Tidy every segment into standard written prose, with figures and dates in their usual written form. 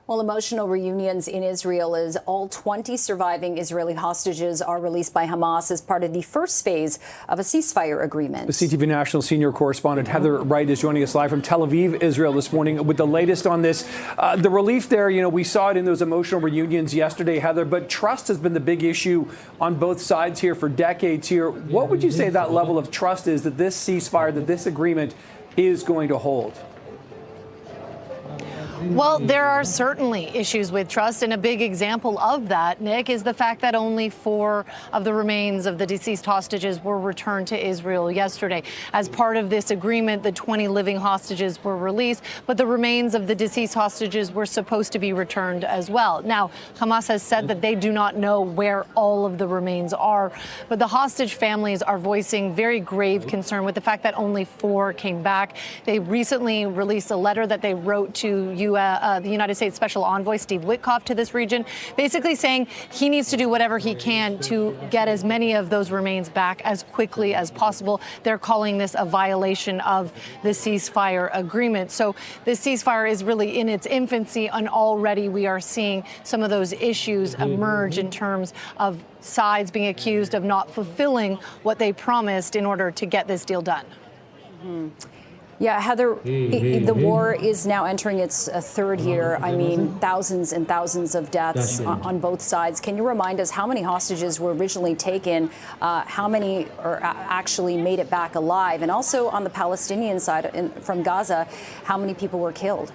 Well, emotional reunions in Israel as all 20 surviving Israeli hostages are released by Hamas as part of the first phase of a ceasefire agreement. The CTV National senior correspondent Heather Wright is joining us live from Tel Aviv, Israel this morning with the latest on this. The relief there, we saw it in those emotional reunions yesterday, Heather, but trust has been the big issue on both sides here for decades here. What would you say that level of trust is that this ceasefire, that this agreement is going to hold? Well, there are certainly issues with trust, and a big example of that, Nick, is the fact that only 4 of the remains of the deceased hostages were returned to Israel yesterday. As part of this agreement, the 20 living hostages were released, but the remains of the deceased hostages were supposed to be returned as well. Now, Hamas has said that they do not know where all of the remains are, but the hostage families are voicing very grave concern with the fact that only 4 came back. They recently released a letter that they wrote to the United States Special Envoy Steve Witkoff to this region, basically saying he needs to do whatever he can to get as many of those remains back as quickly as possible. They're calling this a violation of the ceasefire agreement. So this ceasefire is really in its infancy, and already we are seeing some of those issues emerge in terms of sides being accused of not fulfilling what they promised in order to get this deal done. Yeah, Heather, the war is now entering its third year. I mean, thousands and thousands of deaths on both sides. Can you remind us how many hostages were originally taken, how many are actually made it back alive, and also on the Palestinian side from Gaza, how many people were killed?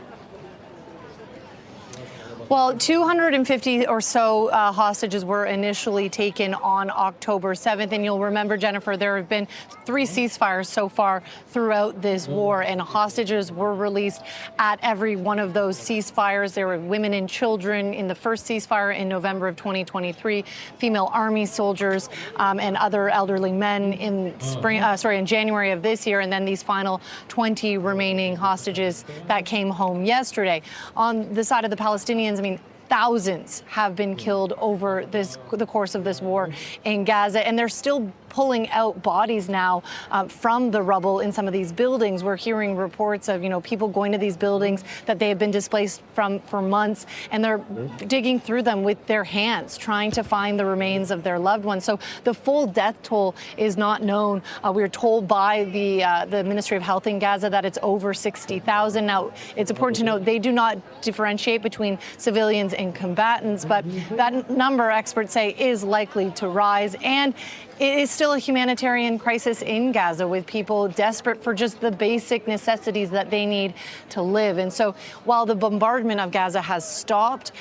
Well, 250 or so hostages were initially taken on October 7th. And you'll remember, Jennifer, there have been 3 ceasefires so far throughout this war, and hostages were released at every one of those ceasefires. There were women and children in the first ceasefire in November of 2023, female army soldiers and other elderly men in in January of this year, and then these final 20 remaining hostages that came home yesterday. On the side of the Palestinians, I mean, thousands have been killed over the course of this war in Gaza, and they're still pulling out bodies now from the rubble in some of these buildings. We're hearing reports of, people going to these buildings that they have been displaced from for months, and they're digging through them with their hands, trying to find the remains of their loved ones. So the full death toll is not known. We're told by the Ministry of Health in Gaza that it's over 60,000. Now, it's important to note they do not differentiate between civilians and combatants, but that number, experts say, is likely to rise. And it is still a humanitarian crisis in Gaza, with people desperate for just the basic necessities that they need to live. And so while the bombardment of Gaza has stopped,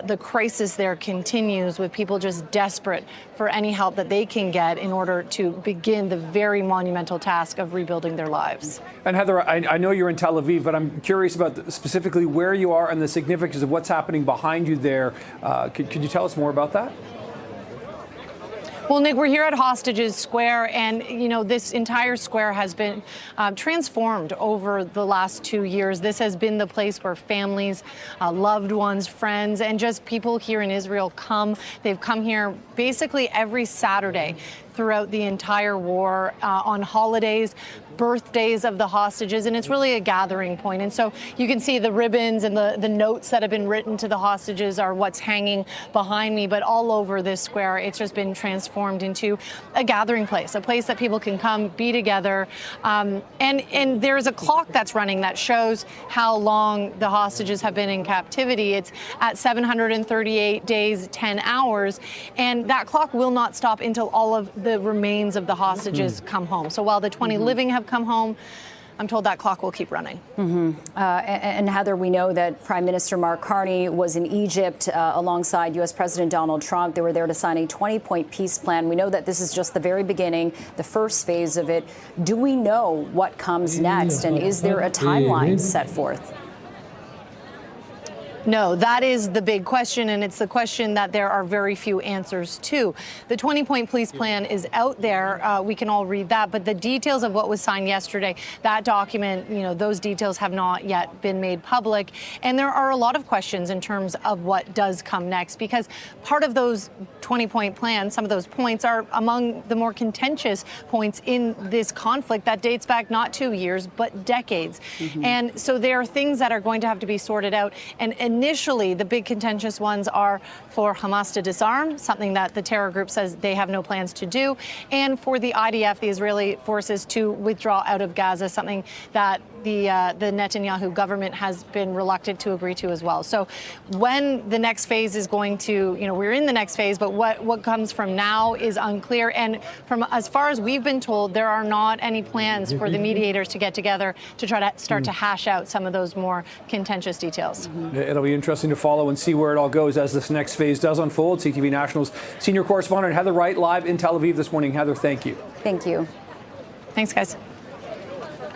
the crisis there continues, with people just desperate for any help that they can get in order to begin the very monumental task of rebuilding their lives. And Heather, I know you're in Tel Aviv, but I'm curious about specifically where you are and the significance of what's happening behind you there. Could you tell us more about that? Well, Nick, we're here at Hostages Square, and, this entire square has been transformed over the last 2 years. This has been the place where families, loved ones, friends, and just people here in Israel come. They've come here basically every Saturday throughout the entire war, on holidays, birthdays of the hostages, and it's really a gathering point. And so you can see the ribbons and the notes that have been written to the hostages are what's hanging behind me, but all over this square, it's just been transformed into a gathering place, a place that people can come, be together. And there's a clock that's running that shows how long the hostages have been in captivity. It's at 738 days, 10 hours, and that clock will not stop until all of the remains of the hostages come home. So while the 20 living have come home, I'm told that clock will keep running. And Heather, we know that Prime Minister Mark Carney was in Egypt alongside U.S. President Donald Trump. They were there to sign a 20-point peace plan. We know that this is just the very beginning, the first phase of it. Do we know what comes next, and is there a timeline set forth? No, that is the big question, and it's the question that there are very few answers to. The 20-point peace plan is out there. We can all read that, but the details of what was signed yesterday, that document, those details have not yet been made public. And there are a lot of questions in terms of what does come next, because part of those 20-point plans, some of those points are among the more contentious points in this conflict that dates back not 2 years, but decades. And so there are things that are going to have to be sorted out. And initially, the big contentious ones are for Hamas to disarm, something that the terror group says they have no plans to do, and for the IDF, the Israeli forces, to withdraw out of Gaza, something that the Netanyahu government has been reluctant to agree to as well. So when the next phase is going to, we're in the next phase, but what comes from now is unclear. And from as far as we've been told, there are not any plans for the mediators to get together to try to start to hash out some of those more contentious details. It'll be interesting to follow and see where it all goes as this next phase does unfold. CTV National's senior correspondent Heather Wright live in Tel Aviv this morning. Heather, thank you. Thank you. Thanks, guys.